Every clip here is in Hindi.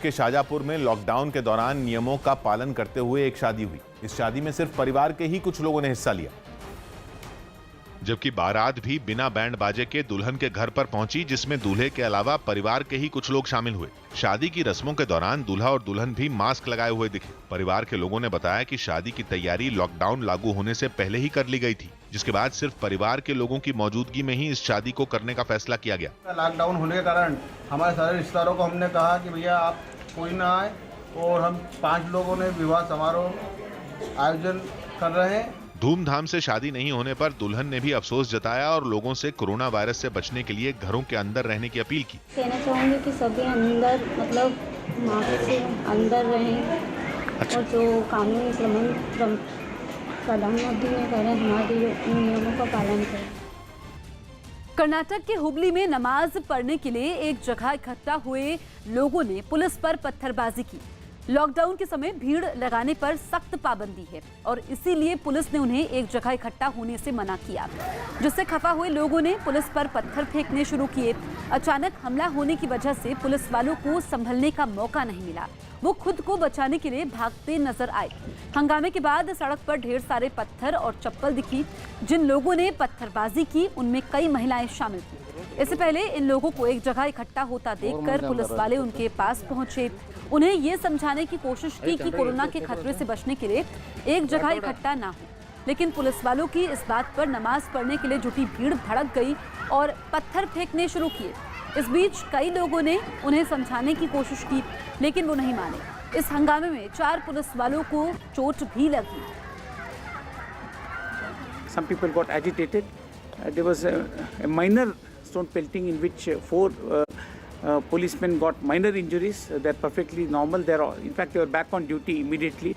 के शाजापुर में लॉकडाउन के दौरान नियमों का पालन करते हुए एक शादी हुई। इस शादी में सिर्फ परिवार के ही कुछ लोगों ने हिस्सा लिया, जबकि बारात भी बिना बैंड बाजे के दुल्हन के घर पर पहुंची, जिसमें दूल्हे के अलावा परिवार के ही कुछ लोग शामिल हुए। शादी की रस्मों के दौरान दूल्हा और दुल्हन भी मास्क लगाए हुए दिखे। परिवार के लोगों ने बताया कि शादी की तैयारी लॉकडाउन लागू होने से पहले ही कर ली गई थी, जिसके बाद सिर्फ परिवार के लोगों की मौजूदगी में ही इस शादी को करने का फैसला किया गया। लॉकडाउन होने के कारण हमारे सारे रिश्तेदारों को हमने कहा कि भैया आप कोई ना आए, और हम 5 लोगों ने विवाह समारोह आयोजन कर रहे हैं। धूमधाम से शादी नहीं होने पर दुल्हन ने भी अफसोस जताया और लोगों से कोरोना वायरस से बचने के लिए घरों के अंदर रहने की अपील की। कहना चाहूँगी कि सभी अंदर मास्क से अंदर रहें। और जो कानूनी प्रधानमंत्री ने कह रहे हैं हमारे नियमों का पालन करें। कर्नाटक के हुबली में नमाज पढ़ने के लिए एक जगह इकट्ठा हुए लोगों ने पुलिस पर पत्थरबाजी की। लॉकडाउन के समय भीड़ लगाने पर सख्त पाबंदी है और इसीलिए पुलिस ने उन्हें एक जगह इकट्ठा होने से मना किया, जिससे खफा हुए लोगों ने पुलिस पर पत्थर फेंकने शुरू किए। अचानक हमला होने की वजह से पुलिस वालों को संभलने का मौका नहीं मिला। वो खुद को बचाने के लिए भागते नजर आए। हंगामे के बाद सड़क पर ढेर सारे पत्थर और चप्पल दिखी। जिन लोगों ने पत्थरबाजी की उनमें कई महिलाएं शामिल थी। इससे पहले इन लोगों को एक जगह इकट्ठा होता देखकर पुलिस वाले उनके पास पहुंचे। उन्हें ये समझाने की कोशिश की कि कोरोना के खतरे से बचने के लिए एक जगह इकट्ठा ना हो, लेकिन पुलिस वालों की इस बात पर नमाज पढ़ने के लिए जुटी भीड़ भड़क गई और पत्थर फेंकने शुरू किए। इस बीच कई लोगों ने उन्हें समझाने की कोशिश की, लेकिन वो नहीं माने। इस हंगामे में 4 पुलिस वालों को चोट भी लगी। Some people got agitated. There was a minor stone pelting in which 4 policemen got minor injuries. They're perfectly normal. In fact, they were back on duty immediately.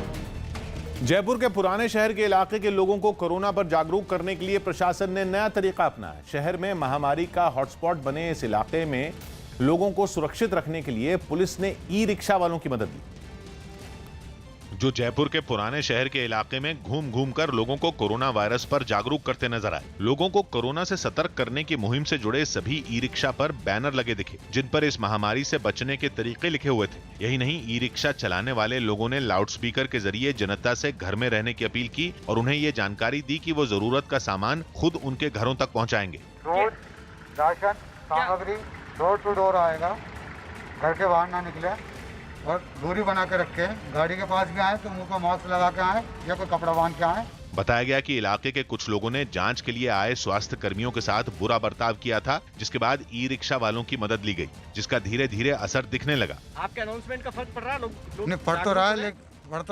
Jaipur के पुराने शहर के इलाके के लोगों को कोरोना पर जागरूक करने के लिए प्रशासन ने नया तरीका अपनाया। शहर में महामारी का हॉटस्पॉट बने इस इलाके में लोगों को सुरक्षित रखने के लिए पुलिस ने ई-रिक्शा वालों की मदद ली, जो जयपुर के पुराने शहर के इलाके में घूम घूम कर लोगों को कोरोना वायरस पर जागरूक करते नजर आए। लोगों को कोरोना से सतर्क करने की मुहिम से जुड़े सभी ई-रिक्शा पर बैनर लगे दिखे, जिन पर इस महामारी से बचने के तरीके लिखे हुए थे। यही नहीं, ई-रिक्शा चलाने वाले लोगों ने लाउडस्पीकर के जरिए जनता से घर में रहने की अपील की और उन्हें ये जानकारी दी कि वो जरूरत का सामान खुद उनके घरों तक पहुँचाएंगे। रोज राशन सामग्री डोर टू डोर आएगा, घर के बाहर ना निकले और दूरी बना के रखें। गाड़ी के पास भी आए तो मुंह को मास्क लगा के आए या कोई कपड़ा बांध के आए। बताया गया कि इलाके के कुछ लोगों ने जांच के लिए आए स्वास्थ्य कर्मियों के साथ बुरा बर्ताव किया था, जिसके बाद ई-रिक्शा वालों की मदद ली गई, जिसका धीरे धीरे असर दिखने लगा। आपके अनाउंसमेंट का फर्क पड़ रहा है? लोग पड़ तो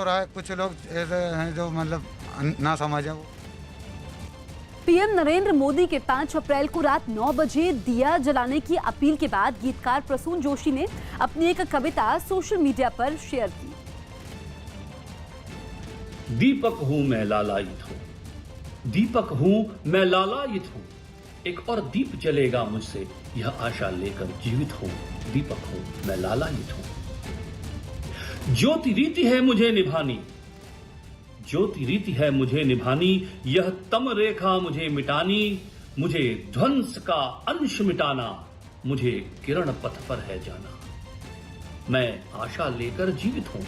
रहा है, कुछ लोग ऐसे हैं जो मतलब ना समझे। पीएम नरेंद्र मोदी के 5 अप्रैल को रात 9 बजे दिया जलाने की अपील के बाद गीतकार प्रसून जोशी ने अपनी एक कविता सोशल मीडिया पर शेयर की। दीपक हूं मैं लालायित हूं, दीपक हूं मैं लालायित हूं, एक और दीप जलेगा मुझसे, यह आशा लेकर जीवित हूं, दीपक हूं मैं लालायित हूं। ज्योति रीति है मुझे निभानी, ज्योति रीति है मुझे निभानी, यह तम रेखा मुझे मिटानी, मुझे ध्वंस का अंश मिटाना, मुझे किरण पथ पर है जाना। मैं आशा लेकर जीवित हूं,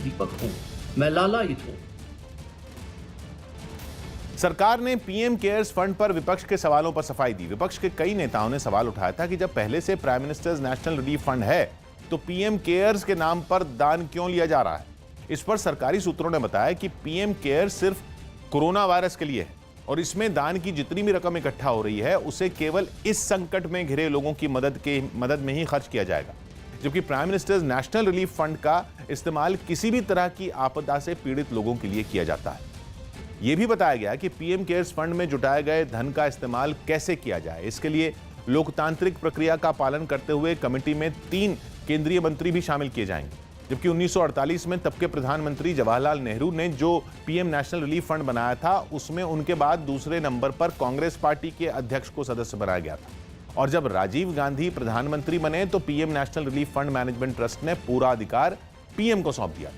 दीपक हूं मैं लालायित हूं। सरकार ने पीएम केयर्स फंड पर विपक्ष के सवालों पर सफाई दी। विपक्ष के कई नेताओं ने सवाल उठाया था कि जब पहले से prime ministers national relief fund है तो पीएम केयर्स के नाम पर दान क्यों लिया जा रहा है। इस पर सरकारी सूत्रों ने बताया कि पीएम केयर सिर्फ कोरोना वायरस के लिए है और इसमें दान की जितनी भी रकम इकट्ठा हो रही है उसे केवल इस संकट में घिरे लोगों की मदद में ही खर्च किया जाएगा, जबकि prime ministers national relief fund का इस्तेमाल किसी भी तरह की आपदा से पीड़ित लोगों के लिए किया जाता है। यह भी बताया गया कि पीएम केयर्स फंड में जुटाए गए धन का इस्तेमाल कैसे किया जाए। इसके लिए लोकतांत्रिक प्रक्रिया का पालन करते हुए कमेटी में 3 केंद्रीय मंत्री भी शामिल किए जाएंगे, जबकि 1948 में तब के प्रधानमंत्री जवाहरलाल नेहरू ने जो पीएम नेशनल रिलीफ फंड बनाया था उसमें उनके बाद दूसरे नंबर पर कांग्रेस पार्टी के अध्यक्ष को सदस्य बनाया गया था और जब राजीव गांधी प्रधानमंत्री बने तो PM national relief fund management trust ने पूरा अधिकार पीएम को सौंप दिया।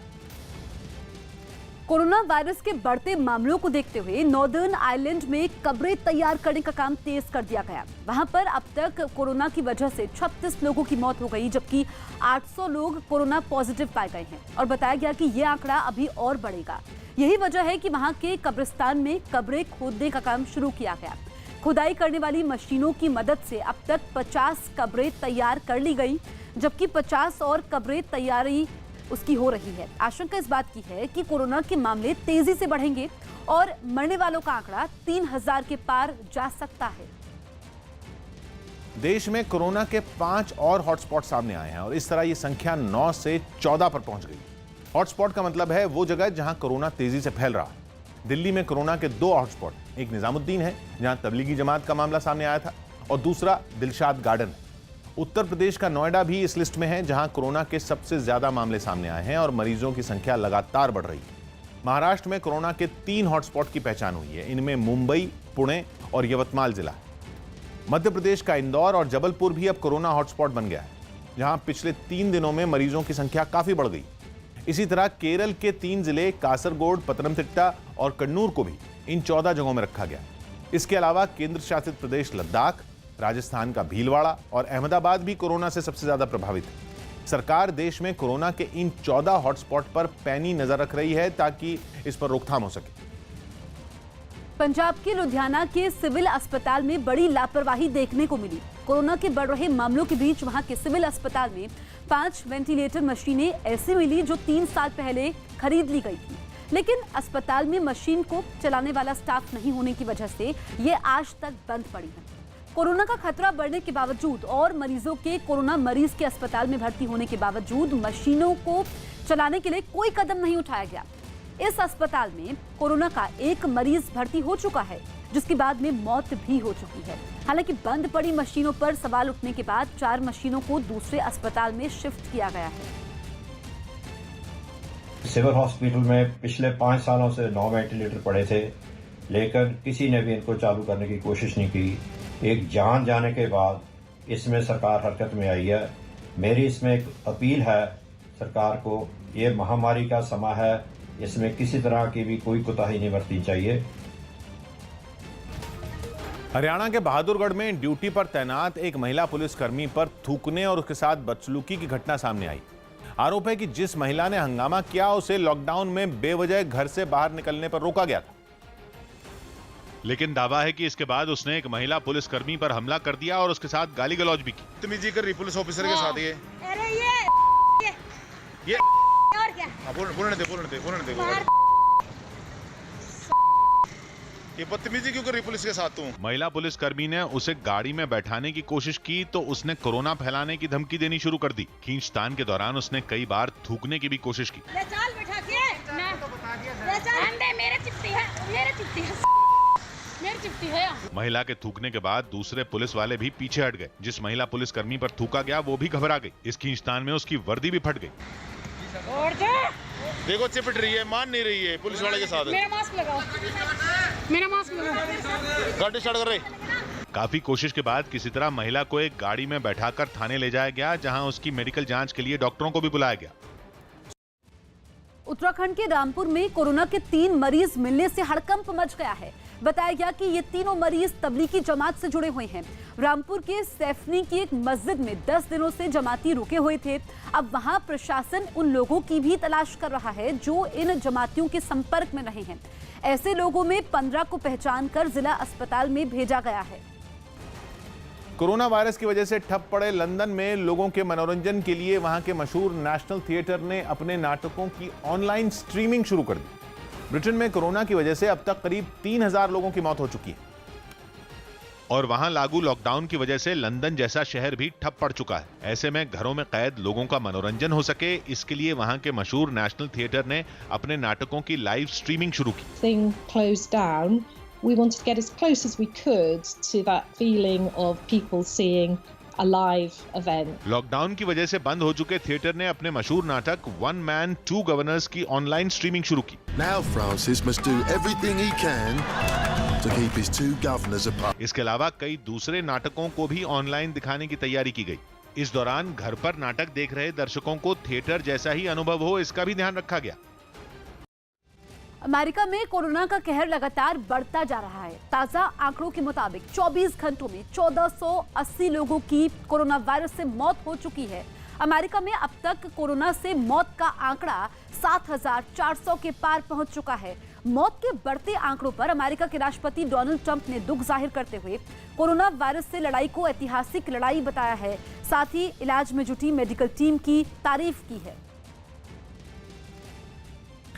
कोरोना वायरस के बढ़ते मामलों को देखते हुए नॉर्दर्न आयरलैंड में कब्रें तैयार करने का काम तेज कर दिया गया। वहां पर अब तक कोरोना की वजह से 36 लोगों की मौत हो गई, जबकि 800 लोग कोरोना पॉजिटिव पाए गए हैं और बताया गया कि यह आंकड़ा अभी और बढ़ेगा। यही वजह है कि वहां के कब्रिस्तान में कब्रें खोदने का काम शुरू किया गया। खुदाई करने वाली मशीनों की मदद से अब तक 50 कब्रें तैयार कर ली गई, जबकि 50 और कब्रें तैयारी उसकी हो रही है। आशंका इस बात की है कि कोरोना के मामले तेजी से बढ़ेंगे और मरने वालों का आंकड़ा 3000 के पार जा सकता है। देश में कोरोना के 5 और हॉटस्पॉट सामने आए हैं और इस तरह ये संख्या 9 से 14 पर पहुंच गई। हॉटस्पॉट का मतलब है वो जगह जहां कोरोना तेजी से फैल रहा है। दिल्ली में कोरोना के 2 हॉटस्पॉट, एक निजामुद्दीन है जहां तबलीगी जमात का मामला सामने आया था और दूसरा दिलशाद गार्डन है। उत्तर प्रदेश का नोएडा भी इस लिस्ट में है जहां कोरोना के सबसे ज्यादा मामले सामने आए हैं और मरीजों की संख्या लगातार बढ़ रही है। महाराष्ट्र में कोरोना के 3 हॉटस्पॉट की पहचान हुई है। इनमें मुंबई, पुणे और यवतमाल जिला है। मध्य प्रदेश का इंदौर और जबलपुर भी अब कोरोना हॉटस्पॉट बन गया है, जहां पिछले 3 दिनों में मरीजों की संख्या काफी बढ़ गई। इसी तरह केरल के 3 जिले कासरगोड, पतनमथिट्टा और कन्नूर को भी इन 14 जगहों में रखा गया। इसके अलावा केंद्र शासित प्रदेश लद्दाख, राजस्थान का भीलवाड़ा और अहमदाबाद भी कोरोना से सबसे ज्यादा प्रभावित है। सरकार देश में कोरोना के इन 14 हॉटस्पॉट पर पैनी नजर रख रही है ताकि इस पर रोकथाम हो सके। पंजाब के लुधियाना के सिविल अस्पताल में बड़ी लापरवाही देखने को मिली। कोरोना के बढ़ रहे मामलों के बीच वहां के सिविल अस्पताल में 5 वेंटिलेटर मशीनें ऐसी मिली जो 3 साल पहले खरीद ली गई थी, लेकिन अस्पताल में मशीन को चलाने वाला स्टाफ नहीं होने की वजह से ये आज तक बंद पड़ी है। कोरोना का खतरा बढ़ने के बावजूद और मरीजों के कोरोना मरीज के अस्पताल में भर्ती होने के बावजूद मशीनों को चलाने के लिए कोई कदम नहीं उठाया गया। इस अस्पताल में कोरोना का 1 मरीज भर्ती हो चुका है, जिसके बाद में मौत भी हो चुकी है। हालांकि बंद पड़ी मशीनों पर सवाल उठने के बाद 4 मशीनों को दूसरे अस्पताल में शिफ्ट किया गया है। सिविल हॉस्पिटल में पिछले 5 सालों से 9 वेंटिलेटर पड़े थे, लेकिन किसी ने भी इनको चालू करने की कोशिश नहीं की। एक जान जाने के बाद इसमें सरकार हरकत में आई है। मेरी इसमें एक अपील है सरकार को, ये महामारी का समय है, इसमें किसी तरह की भी कोई कोताही नहीं बरतनी चाहिए। हरियाणा के बहादुरगढ़ में ड्यूटी पर तैनात एक महिला पुलिसकर्मी पर थूकने और उसके साथ बदसलूकी की घटना सामने आई। आरोप है कि जिस महिला ने हंगामा किया उसे लॉकडाउन में बेवजह घर से बाहर निकलने पर रोका गया था, लेकिन दावा है कि इसके बाद उसने एक महिला पुलिसकर्मी पर हमला कर दिया और उसके साथ गाली गलौज भी की। बदतमीजी कर रही पुलिस ऑफिसर के साथ ये। अरे ये और क्या? बोलने दे। ये बदतमीजी क्यों कर रही पुलिस के साथ तू? महिला पुलिसकर्मी ने उसे गाड़ी में बैठाने की कोशिश की तो उसने कोरोना फैलाने की धमकी देनी शुरू कर दी। खींचतान के दौरान उसने कई बार थूकने की भी कोशिश की। ले चल बैठा के ले चल, अंडे मेरे चिपटी है। महिला के थूकने के बाद दूसरे पुलिस वाले भी पीछे हट गए। जिस महिला पुलिसकर्मी पर थूका गया वो भी घबरा गई। इस खींचतान में उसकी वर्दी भी फट गई। और जा देखो चिपट रही है, मान नहीं रही है पुलिस वाले के साथ। मेरा मास्क लगाओ। गाड़ी स्टार्ट कर रहे। काफी कोशिश के बाद किसी तरह महिला को एक गाड़ी में बैठाकर थाने ले जाया गया, जहां उसकी मेडिकल जांच के लिए डॉक्टरों को भी बुलाया गया। उत्तराखंड के रामपुर में कोरोना के 3 मरीज मिलने से हड़कंप मच गया है। बताया गया कि ये तीनों मरीज तबलीगी जमात से जुड़े हुए हैं। रामपुर के सैफनी की एक मस्जिद में 10 दिनों से जमाती रुके हुए थे। अब वहां प्रशासन उन लोगों की भी तलाश कर रहा है जो इन जमातियों के संपर्क में रहे हैं। ऐसे लोगों में 15 को पहचान कर जिला अस्पताल में भेजा गया है। कोरोना वायरस की वजह से ठप पड़े लंदन में लोगों के मनोरंजन के लिए वहां के मशहूर नेशनल थिएटर ने अपने नाटकों की ऑनलाइन स्ट्रीमिंग शुरू कर दी। ब्रिटेन में कोरोना की वजह से अब तक करीब 3000 लोगों की मौत हो चुकी है और वहां लागू लॉकडाउन की वजह से लंदन जैसा शहर भी ठप पड़ चुका है। ऐसे में घरों में कैद लोगों का मनोरंजन हो सके, इसके लिए वहां के मशहूर नेशनल थिएटर ने अपने नाटकों की लाइव स्ट्रीमिंग शुरू की। Thing closed down, we wanted to get as close as we could to that feeling of people seeing a live event. Lockdown की वजह से बंद हो चुके थिएटर ने अपने मशहूर नाटक वन मैन टू गवर्नर्स की ऑनलाइन स्ट्रीमिंग शुरू की। Now Francis must do everything he can to keep his 2 governors apart. इसके अलावा कई दूसरे नाटकों को भी ऑनलाइन दिखाने की तैयारी की गई। इस दौरान घर पर नाटक देख रहे दर्शकों को थिएटर जैसा ही अनुभव हो, इसका भी ध्यान रखा गया। अमेरिका में कोरोना का कहर लगातार बढ़ता जा रहा है। ताजा आंकड़ों के मुताबिक 24 घंटों में 1480 लोगों की कोरोना वायरस से मौत हो चुकी है। अमेरिका में अब तक कोरोना से मौत का आंकड़ा 7400 के पार पहुंच चुका है। मौत के बढ़ते आंकड़ों पर अमेरिका के राष्ट्रपति डोनाल्ड ट्रंप ने दुख जाहिर करते हुए कोरोना वायरस से लड़ाई को ऐतिहासिक लड़ाई बताया है। साथ ही इलाज में जुटी मेडिकल टीम की तारीफ की है।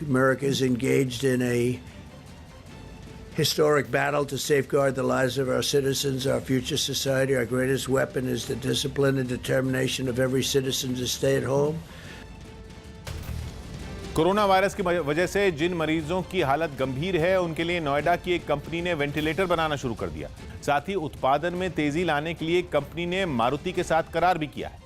America is engaged in a historic battle to safeguard the lives of our citizens, our future society. Our greatest weapon is the discipline and determination of every citizen to stay at home. Corona virus की वजह से जिन मरीजों की हालत गंभीर है उनके लिए नोएडा की एक कंपनी ने वेंटिलेटर बनाना शुरू कर दिया। साथ ही उत्पादन में तेजी लाने के लिए कंपनी ने मारुति के साथ करार भी किया है।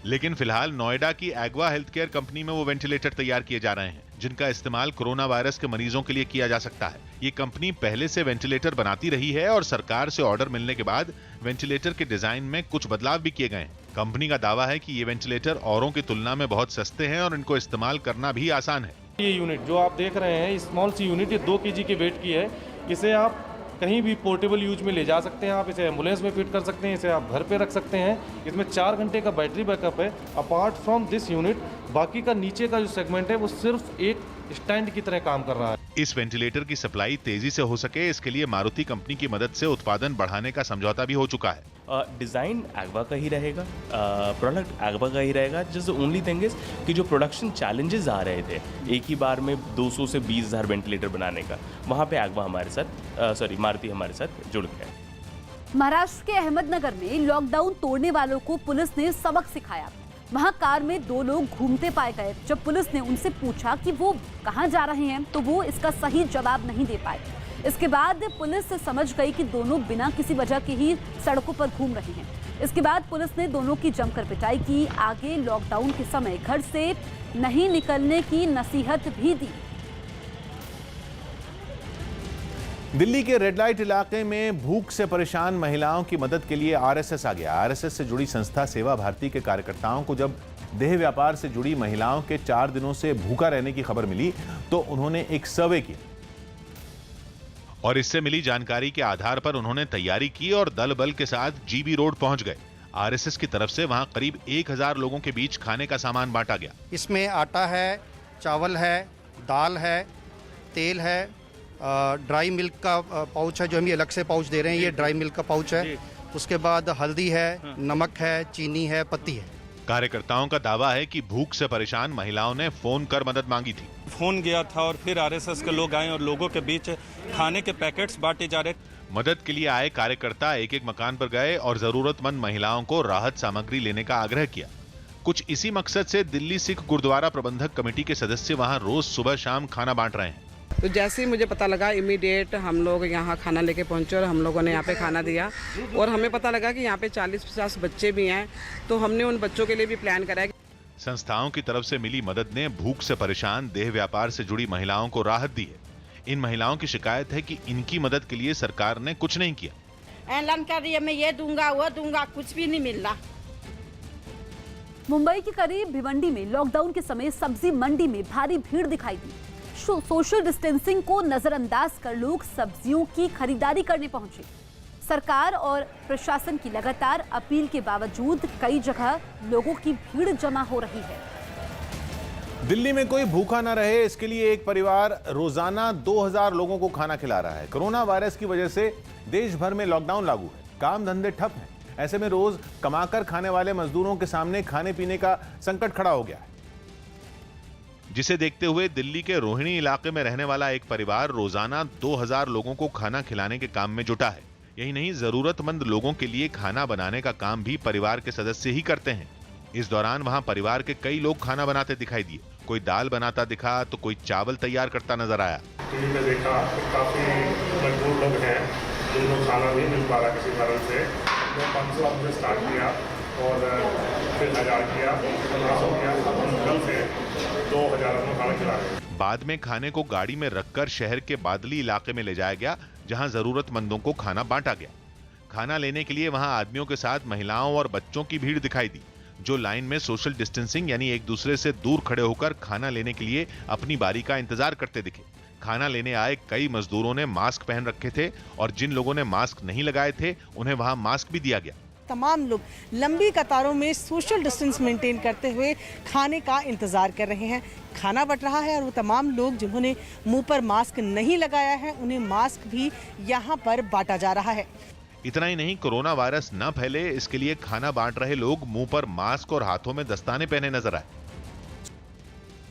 लेकिन फिलहाल नोएडा की एग्वा हेल्थ केयर कंपनी में वो वेंटिलेटर तैयार किए जा रहे हैं जिनका इस्तेमाल कोरोना वायरस के मरीजों के लिए किया जा सकता है। ये कंपनी पहले से वेंटिलेटर बनाती रही है और सरकार से ऑर्डर मिलने के बाद वेंटिलेटर के डिजाइन में कुछ बदलाव भी किए गए हैं। कंपनी का दावा है कि ये वेंटिलेटर औरों की तुलना में बहुत सस्ते हैं और इनको इस्तेमाल करना भी आसान है। ये यूनिट जो आप देख रहे हैं, स्मॉल सी यूनिट, ये 2 kg के वेट की है। इसे आप कहीं भी पोर्टेबल यूज में ले जा सकते हैं। आप इसे एम्बुलेंस में फिट कर सकते हैं, इसे आप घर पे रख सकते हैं। इसमें 4 घंटे का बैटरी बैकअप है। अपार्ट फ्रॉम दिस यूनिट बाकी का नीचे का जो सेगमेंट है वो सिर्फ एक स्टैंड की तरह काम कर रहा है। इस वेंटिलेटर की सप्लाई तेजी से हो सके इसके लिए मारुति कंपनी की मदद से उत्पादन बढ़ाने का समझौता भी हो चुका है। डिज़ाइन एग्वा का ही रहेगा, प्रोडक्ट एग्वा का ही रहेगा। जस्ट ओनली थिंग इज कि जो प्रोडक्शन चैलेंजेस आ रहे थे एक ही बार में 200 से 20,000 वेंटिलेटर बनाने का, वहाँ पे एग्वा हमारे साथ मारुति हमारे साथ जुड़ गया। महाराष्ट्र के अहमदनगर में लॉकडाउन तोड़ने वालों को पुलिस ने सबक सिखाया। वहां कार में 2 लोग घूमते पाए गए। जब पुलिस ने उनसे पूछा कि वो कहां जा रहे हैं तो वो इसका सही जवाब नहीं दे पाए। इसके बाद पुलिस समझ गई कि दोनों बिना किसी वजह के ही सड़कों पर घूम रहे हैं। इसके बाद पुलिस ने दोनों की जमकर पिटाई की। आगे लॉकडाउन के समय घर से नहीं निकलने की नसीहत भी दी। दिल्ली के रेड लाइट इलाके में भूख से परेशान महिलाओं की मदद के लिए आरएसएस आ गया। आरएसएस से जुड़ी संस्था सेवा भारती के कार्यकर्ताओं को जब देह व्यापार से जुड़ी महिलाओं के 4 दिनों से भूखा रहने की खबर मिली तो उन्होंने एक सर्वे किया और इससे मिली जानकारी के आधार पर उन्होंने तैयारी की और दल बल के साथ जीबी रोड पहुंच गए। आरएसएस की तरफ से वहां करीब 1000 लोगों के बीच खाने का सामान बांटा गया। इसमें आटा है, चावल है, दाल है, तेल है, ड्राई मिल्क का पाउच है जो हम ये अलग से पाउच दे रहे हैं, ये ड्राई मिल्क का पाउच है। उसके बाद हल्दी है, नमक है, चीनी है, पत्ती है। कार्यकर्ताओं का दावा है कि भूख से परेशान महिलाओं ने फोन कर मदद मांगी थी। फोन गया था और फिर आरएसएस के लोग आए और लोगों के बीच खाने के पैकेट्स बांटे जा रहे। मदद के लिए आए कार्यकर्ता एक एक मकान पर गए और जरूरतमंद महिलाओं को राहत सामग्री लेने का आग्रह किया। कुछ इसी मकसद से दिल्ली सिख गुरुद्वारा प्रबंधक कमेटी के सदस्य वहां रोज सुबह शाम खाना बांट रहे हैं। तो जैसे ही मुझे पता लगा इमीडिएट हम लोग यहाँ खाना लेके पहुँचे और हम लोगों ने यहाँ पे खाना दिया। और हमें पता लगा कि यहाँ पे 40-50 बच्चे भी हैं, तो हमने उन बच्चों के लिए भी प्लान करा है। संस्थाओं की तरफ से मिली मदद ने भूख से परेशान देह व्यापार से जुड़ी महिलाओं को राहत दी है। इन महिलाओं की शिकायत है कि इनकी मदद के लिए सरकार ने कुछ नहीं किया। ऐलान कर रही है मैं ये दूंगा वो दूंगा, कुछ भी नहीं मिल रहा। मुंबई के करीब भिवंडी में लॉकडाउन के समय सब्जी मंडी में भारी भीड़ दिखाई दी। सोशल डिस्टेंसिंग को नजरअंदाज कर लोग सब्जियों की खरीदारी करने पहुंचे। सरकार और प्रशासन की लगातार अपील के बावजूद कई जगह लोगों की भीड़ जमा हो रही है। दिल्ली में कोई भूखा न रहे इसके लिए एक परिवार रोजाना 2000 लोगों को खाना खिला रहा है। कोरोना वायरस की वजह से देश भर में लॉकडाउन लागू है, काम धंधे ठप हैं। ऐसे में रोज कमाकर खाने वाले मजदूरों के सामने खाने पीने का संकट खड़ा हो गया है, जिसे देखते हुए दिल्ली के रोहिणी इलाके में रहने वाला एक परिवार रोजाना 2000 लोगों को खाना खिलाने के काम में जुटा है। यही नहीं, जरूरतमंद लोगों के लिए खाना बनाने का काम भी परिवार के सदस्य ही करते हैं। इस दौरान वहां परिवार के कई लोग खाना बनाते दिखाई दिए। कोई दाल बनाता दिखा तो कोई चावल तैयार करता नजर आया। टीवी में देखा तो काफी मजबूर लोग हैं जिनको खाना नहीं मिल पा रहा किसी कारण से। 500 से स्टार्ट किया और फिर 1000 किया, 1500 किया, कल से 2000 में खाना खिला रहे। बाद में खाने को गाड़ी में रखकर शहर के बादली इलाके में ले जाया गया, जहां जरूरतमंदों को खाना बांटा गया। खाना लेने के लिए वहां आदमियों के साथ महिलाओं और बच्चों की भीड़ दिखाई दी। जो लाइन में सोशल डिस्टेंसिंग यानी एक दूसरे से दूर खड़े होकर खाना लेने के लिए अपनी बारी का इंतजार करते दिखे। खाना लेने आए कई मजदूरों ने मास्क पहन रखे थे और जिन लोगों ने मास्क नहीं लगाए थे उन्हें वहां मास्क भी दिया गया। तमाम लोग लंबी कतारों में सोशल डिस्टेंस मेंटेन करते हुए खाने का इंतजार कर रहे हैं। खाना बट रहा है और वो तमाम लोग जिन्होंने मुंह पर मास्क नहीं लगाया है उन्हें मास्क भी यहाँ पर बांटा जा रहा है। इतना ही नहीं, कोरोना वायरस न फैले इसके लिए खाना बांट रहे लोग मुंह पर मास्क और हाथों में दस्ताने पहने नजर आए।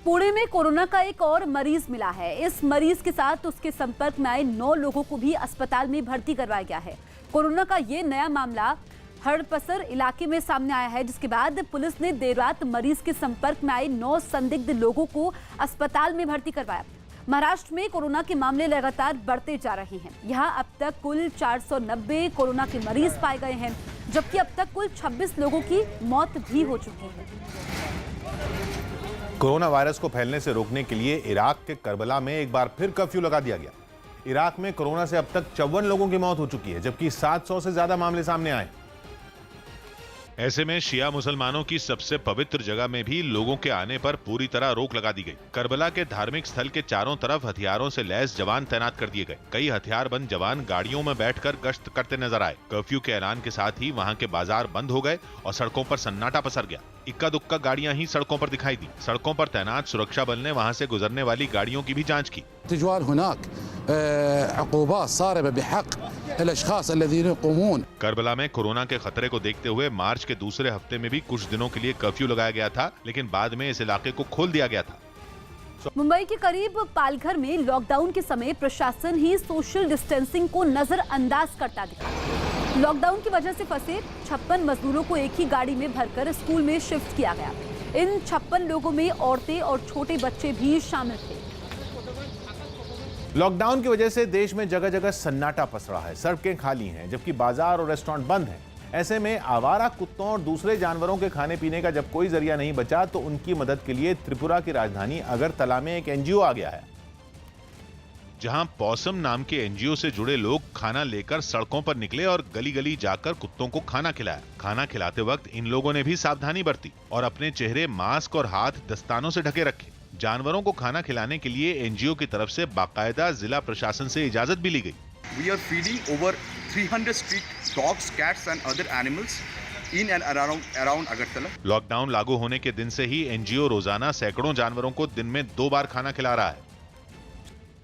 पुणे में कोरोना का एक और मरीज मिला है। इस मरीज के साथ उसके संपर्क में आए 9 लोगों को भी अस्पताल में भर्ती करवाया गया है। कोरोना का ये नया मामला हड़पसर इलाके में सामने आया है, जिसके बाद पुलिस ने देर रात मरीज के संपर्क में आए 9 संदिग्ध लोगों को अस्पताल में भर्ती करवाया। महाराष्ट्र में कोरोना के मामले लगातार बढ़ते जा रहे हैं। यहाँ अब तक कुल 490 कोरोना के मरीज पाए गए हैं, जबकि अब तक कुल 26 लोगों की मौत भी हो चुकी है। कोरोना वायरस को फैलने से रोकने के लिए इराक के करबला में एक बार फिर कर्फ्यू लगा दिया गया। इराक में कोरोना से अब तक 54 लोगों की मौत हो चुकी है, जबकि 700 से ज्यादा मामले सामने आए। ऐसे में शिया मुसलमानों की सबसे पवित्र जगह में भी लोगों के आने पर पूरी तरह रोक लगा दी गई। करबला के धार्मिक स्थल के चारों तरफ हथियारों से लैस जवान तैनात कर दिए गए। कई हथियारबंद जवान गाड़ियों में बैठकर गश्त करते नजर आए। कर्फ्यू के ऐलान के साथ ही वहां के बाजार बंद हो गए और सड़कों पर सन्नाटा पसर गया। इक्का दुक्का गाड़ियां ही सड़कों पर दिखाई दी। सड़कों पर तैनात सुरक्षा बल ने वहां से गुजरने वाली गाड़ियों की भी जांच की। करबला में कोरोना के खतरे को देखते हुए मार्च के दूसरे हफ्ते में भी कुछ दिनों के लिए कर्फ्यू लगाया गया था, लेकिन बाद में इस इलाके को खोल दिया गया था। मुंबई के करीब पालघर में लॉकडाउन के समय प्रशासन ही सोशल डिस्टेंसिंग को नजरअंदाज करता दिखा। लॉकडाउन की वजह से फंसे 56 मजदूरों को एक ही गाड़ी में भरकर स्कूल में शिफ्ट किया गया। इन 56 लोगों में औरतें और छोटे बच्चे भी शामिल थे। लॉकडाउन की वजह से देश में जगह जगह सन्नाटा पसरा है। सड़कें खाली हैं, जबकि बाजार और रेस्टोरेंट बंद हैं। ऐसे में आवारा कुत्तों और दूसरे जानवरों के खाने पीने का जब कोई जरिया नहीं बचा, तो उनकी मदद के लिए त्रिपुरा की राजधानी अगरतला में एक एनजीओ आ गया है, जहां पॉसम नाम के एनजीओ से जुड़े लोग खाना लेकर सड़कों पर निकले और गली गली जाकर कुत्तों को खाना खिलाया। खाना खिलाते वक्त इन लोगों ने भी सावधानी बरती और अपने चेहरे मास्क और हाथ दस्तानों से ढके रखे। जानवरों को खाना खिलाने के लिए एनजीओ की तरफ से बाकायदा जिला प्रशासन से इजाजत भी ली गई। We are feeding over 300 street dogs, cats and other animals in and around Agartala. Lockdown लागू होने के दिन से ही एनजीओ रोजाना सैकड़ों जानवरों को दिन में 2 बार खाना खिला रहा है।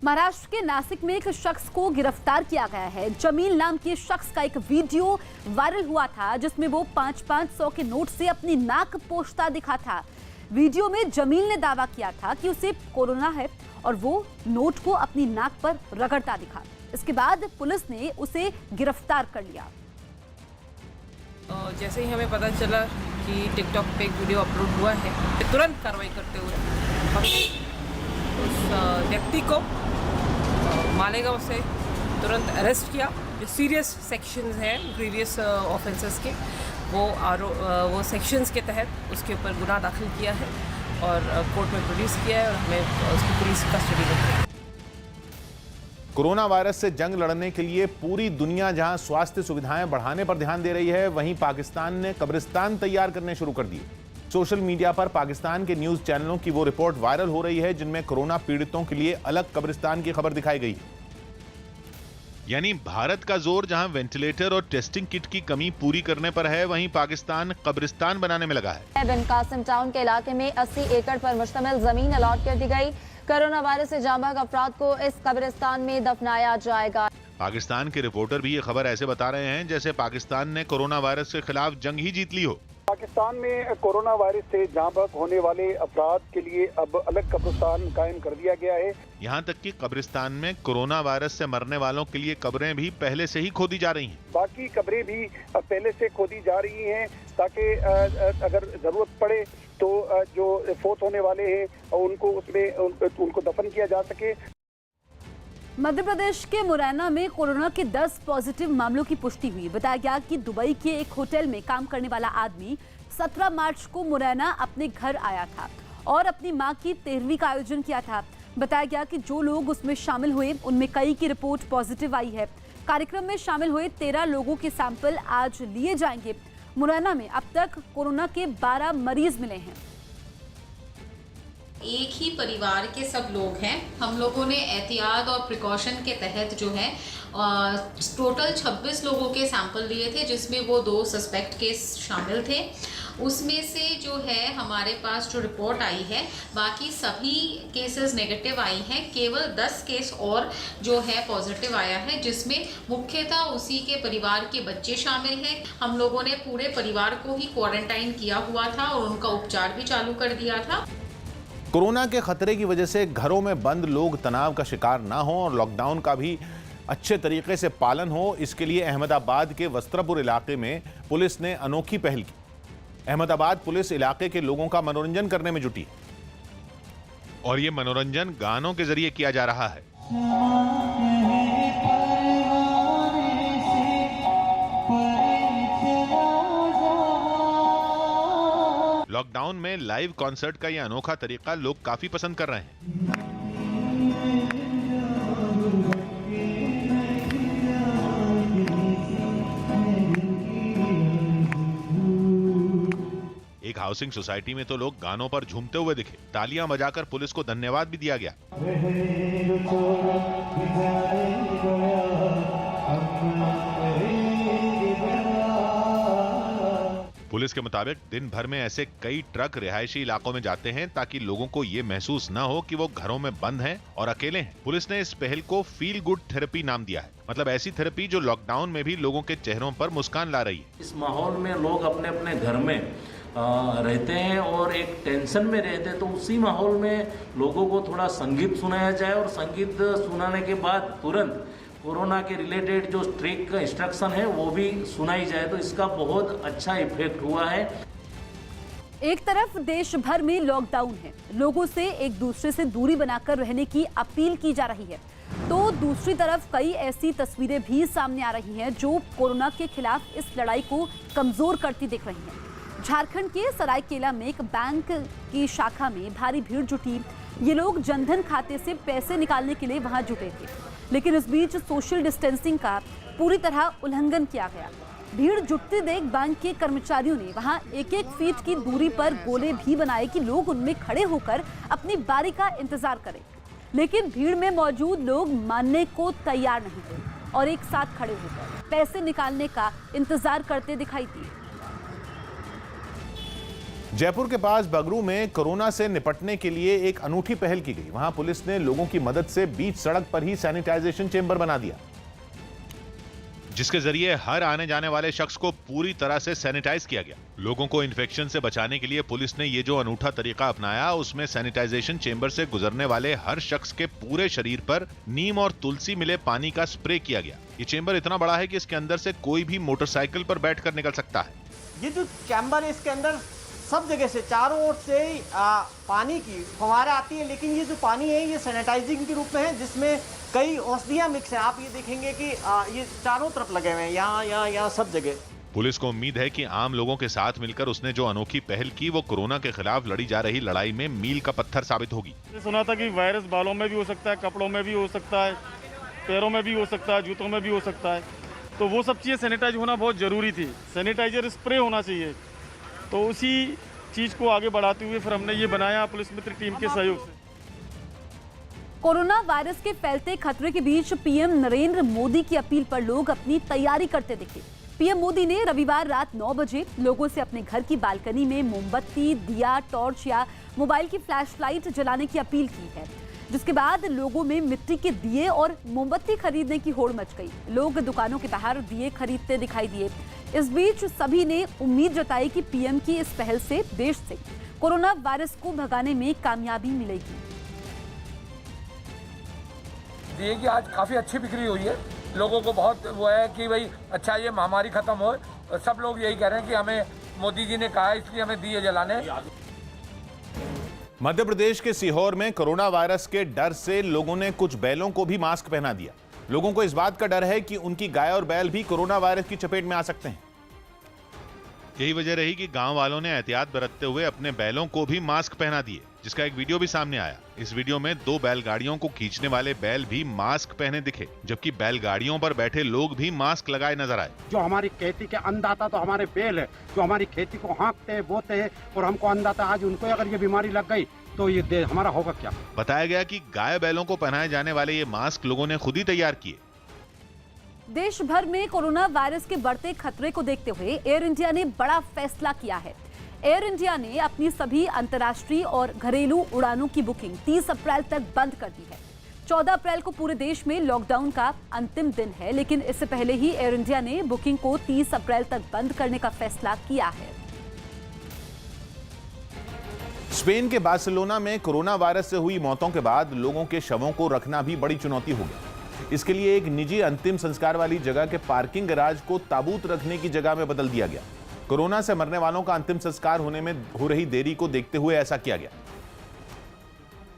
महाराष्ट्र के नासिक में एक शख्स को गिरफ्तार किया गया है। जमील नाम के शख्स का एक वीडियो वायरल हुआ था, जिसमें वो 500 के नोट से अपनी नाक पोंछता दिखा था। वीडियो में जमील ने दावा किया था कि उसे कोरोना है और वो नोट को अपनी नाक पर रगड़ता दिखा। इसके बाद पुलिस ने उसे गिरफ्तार कर लिया। जैसे ही हमें पता चला कि टिकटॉक पे एक वीडियो अपलोड हुआ है, तुरंत कार्रवाई करते हुए हम उस व्यक्ति को मालेगांव से तुरंत अरेस्ट किया। जो सीरियस सेक्शंस हैं प्रीवियस ऑफेंसेस के, वो सेक्शंस के तहत उसके ऊपर गुनाह दाखिल किया है और कोर्ट में प्रोड्यूस किया है और हमें उसकी पुलिस कस्टडी में है। कोरोना वायरस से जंग लड़ने के लिए पूरी दुनिया जहां स्वास्थ्य सुविधाएं बढ़ाने पर ध्यान दे रही है, वहीं पाकिस्तान ने कब्रिस्तान तैयार करने शुरू कर दिए। सोशल मीडिया पर पाकिस्तान के न्यूज चैनलों की वो रिपोर्ट वायरल हो रही है जिनमें कोरोना पीड़ितों के लिए अलग कब्रिस्तान की खबर दिखाई गई। यानी भारत का जोर जहां वेंटिलेटर और टेस्टिंग किट की कमी पूरी करने पर है, वहीं पाकिस्तान कब्रिस्तान बनाने में लगा है। बिन कासिम टाउन के इलाके में 80 एकड़ पर मुश्तमिल जमीन अलॉट कर दी गई। कोरोना वायरस से जांबाग अफराद को इस कब्रिस्तान में दफनाया जाएगा। पाकिस्तान के रिपोर्टर भी ये खबर ऐसे बता रहे हैं जैसे पाकिस्तान ने कोरोना वायरस के खिलाफ जंग ही जीत ली हो। पाकिस्तान में कोरोना वायरस से जांबाग होने वाले अफराद के लिए अब अलग कब्रिस्तान कायम कर दिया गया है। यहाँ तक कि कब्रिस्तान में कोरोना वायरस से मरने वालों के लिए कब्रें भी पहले से ही खोदी जा रही हैं। बाकी कब्रें भी पहले से खोदी जा रही हैं ताकि अगर जरूरत पड़े तो जो फोत होने वाले हैं उनको उसमें उनको दफन किया जा सके। मध्य प्रदेश के मुरैना में कोरोना के 10 पॉजिटिव मामलों की पुष्टि हुई। बताया गया कि दुबई के एक होटल में काम करने वाला आदमी 17 मार्च को मुरैना अपने घर आया था और अपनी मां की 13वीं का आयोजन किया था। बताया गया कि जो लोग उसमें शामिल हुए उनमें कई की रिपोर्ट पॉजिटिव आई है। कार्यक्रम में शामिल हुए 13 लोगों के सैंपल आज लिए जाएंगे। मुरैना में अब तक कोरोना के 12 मरीज मिले हैं। एक ही परिवार के सब लोग हैं। हम लोगों ने एहतियात और प्रिकॉशन के तहत जो है टोटल 26 लोगों के सैंपल लिए थे, जिसमें वो 2 सस्पेक्ट केस शामिल थे। उसमें से जो है हमारे पास जो रिपोर्ट आई है, बाकी सभी केसेस नेगेटिव आई हैं। केवल 10 केस और जो है पॉजिटिव आया है, जिसमें मुख्यतः उसी के परिवार के बच्चे शामिल हैं। हम लोगों ने पूरे परिवार को ही क्वारंटाइन किया हुआ था और उनका उपचार भी चालू कर दिया था। कोरोना के खतरे की वजह से घरों में बंद लोग तनाव का शिकार ना हो और लॉकडाउन का भी अच्छे तरीके से पालन हो, इसके लिए अहमदाबाद के वस्त्रापुर इलाके में पुलिस ने अनोखी पहल की। अहमदाबाद पुलिस इलाके के लोगों का मनोरंजन करने में जुटी और ये मनोरंजन गानों के जरिए किया जा रहा है। लॉकडाउन में लाइव कॉन्सर्ट का यह अनोखा तरीका लोग काफी पसंद कर रहे हैं। एक हाउसिंग सोसाइटी में तो लोग गानों पर झूमते हुए दिखे। तालियां बजाकर पुलिस को धन्यवाद भी दिया गया। पुलिस के मुताबिक दिन भर में ऐसे कई ट्रक रिहायशी इलाकों में जाते हैं ताकि लोगों को ये महसूस न हो कि वो घरों में बंद हैं और अकेले हैं। पुलिस ने इस पहल को फील गुड थेरेपी नाम दिया है, मतलब ऐसी थेरेपी जो लॉकडाउन में भी लोगों के चेहरों पर मुस्कान ला रही है। इस माहौल में लोग अपने अपने घर में रहते हैं और एक टेंशन में रहते हैं, तो उसी माहौल में लोगों को थोड़ा संगीत सुनाया जाए और संगीत सुनाने के बाद तुरंत कोरोना के रिलेटेड जो स्ट्रिक्ट इंस्ट्रक्शन है वो भी सुनाई जाए, तो इसका बहुत अच्छा इफेक्ट हुआ है। एक तरफ देश भर में लॉकडाउन है, लोगों से एक दूसरे से दूरी बनाकर रहने की अपील की जा रही है, तो दूसरी तरफ कई ऐसी तस्वीरें भी सामने आ रही हैं जो कोरोना के खिलाफ इस लड़ाई को कमजोर करती दिख रही हैं। झारखंड के सरायकेला में एक बैंक की शाखा में भारी भीड़ जुटी। ये लोग जनधन खाते से पैसे निकालने के लिए वहां जुटे थे, लेकिन इस बीच सोशल डिस्टेंसिंग का पूरी तरह उल्लंघन किया गया। भीड़ जुटती देख बैंक के कर्मचारियों ने वहां 1-1 फीट की दूरी पर गोले भी बनाए कि लोग उनमें खड़े होकर अपनी बारी का इंतजार करें, लेकिन भीड़ में मौजूद लोग मानने को तैयार नहीं थे और एक साथ खड़े होकर पैसे निकालने का इंतजार करते दिखाई दिए। जयपुर के पास बगरू में कोरोना से निपटने के लिए एक अनूठी पहल की गई। वहां पुलिस ने लोगों की मदद से बीच सड़क पर ही सैनिटाइजेशन चेंबर बना दिया, जिसके जरिए हर आने जाने वाले शख्स को पूरी तरह से सैनिटाइज किया गया। लोगों को इन्फेक्शन से बचाने के लिए पुलिस ने ये जो अनूठा तरीका अपनाया, उसमें सैनिटाइजेशन चेंबर से गुजरने वाले हर शख्स के पूरे शरीर पर नीम और तुलसी मिले पानी का स्प्रे किया गया। ये चेंबर इतना बड़ा है कि इसके अंदर से कोई भी मोटरसाइकिल पर बैठकर निकल सकता है। ये जो चैम्बर है, इसके अंदर सब जगह से चारों ओर से पानी की फव्वारें आती है, लेकिन ये जो पानी है ये सैनिटाइजिंग के रूप में है, जिसमें कई औषधियां मिक्स हैं। आप ये देखेंगे कि ये चारों तरफ लगे हुए हैं, यहाँ सब जगह। पुलिस को उम्मीद है कि आम लोगों के साथ मिलकर उसने जो अनोखी पहल की, वो कोरोना के खिलाफ लड़ी जा रही लड़ाई में मील का पत्थर साबित होगी। सुना था कि वायरस बालों में भी हो सकता है, कपड़ों में भी हो सकता है, पैरों में भी हो सकता है, जूतों में भी हो सकता है, तो वो सब चीज़ें सैनिटाइज होना बहुत ज़रूरी थी। सैनिटाइजर स्प्रे होना चाहिए, तो उसी चीज़ को आगे बढ़ाते हुए फिर हमने ये बनाया पुलिस मित्र टीम के सहयोग से। कोरोना वायरस के फैलते खतरे के बीच पीएम नरेंद्र मोदी की अपील पर लोग अपनी तैयारी करते दिखे। पीएम मोदी ने रविवार रात 9 बजे लोगों से अपने घर की बालकनी में मोमबत्ती, दिया, टॉर्च या मोबाइल की फ्लैशलाइट जलाने की अपील की है, जिसके बाद लोगों में मिट्टी के दिए और मोमबत्ती खरीदने की होड़ मच गई। लोग दुकानों के बाहर दिए खरीदते दिखाई दिए। इस बीच सभी ने उम्मीद जताई कि पीएम की इस पहल से देश से कोरोना वायरस को भगाने में कामयाबी मिलेगी। दिए की आज काफ़ी अच्छी बिक्री हुई है, लोगों को बहुत वो है कि भाई अच्छा ये महामारी खत्म हो। सब लोग यही कह रहे हैं कि हमें मोदी जी ने कहा है, इसलिए हमें दिए जलाने। मध्य प्रदेश के सीहोर में कोरोना वायरस के डर से लोगों ने कुछ बैलों को भी मास्क पहना दिया। लोगों को इस बात का डर है कि उनकी गाय और बैल भी कोरोना वायरस की चपेट में आ सकते हैं। यही वजह रही कि गांव वालों ने एहतियात बरतते हुए अपने बैलों को भी मास्क पहना दिए, जिसका एक वीडियो भी सामने आया। इस वीडियो में 2 बैलगाड़ियों को खींचने वाले बैल भी मास्क पहने दिखे, जबकि बैलगाड़ियों पर बैठे लोग भी मास्क लगाए नजर आए। जो हमारी खेती के अन्नदाता तो हमारे बैल है, जो हमारी खेती को हाँकते हैं, बोते हैं और हमको अन्नदाता, आज उनको अगर ये बीमारी लग गई तो ये हमारा होगा क्या। बताया गया कि गाय बैलों को पहनाए जाने वाले ये मास्क लोगों ने खुद ही तैयार किए। देश भर में कोरोना वायरस के बढ़ते खतरे को देखते हुए एयर इंडिया ने बड़ा फैसला किया है। एयर इंडिया ने अपनी सभी अंतर्राष्ट्रीय और घरेलू उड़ानों की बुकिंग 30 अप्रैल तक बंद कर दी है। 14 अप्रैल को पूरे देश में लॉकडाउन का अंतिम दिन है, लेकिन इससे पहले ही एयर इंडिया ने बुकिंग को 30 अप्रैल तक बंद करने का फैसला किया है। स्पेन के बार्सिलोना में कोरोना वायरस से हुई मौतों के बाद लोगों के शवों को रखना भी बड़ी चुनौती हो गई। इसके लिए एक निजी अंतिम संस्कार वाली जगह के पार्किंग गैराज को ताबूत रखने की जगह में बदल दिया गया। कोरोना से मरने वालों का अंतिम संस्कार होने में हो रही देरी को देखते हुए ऐसा किया गया,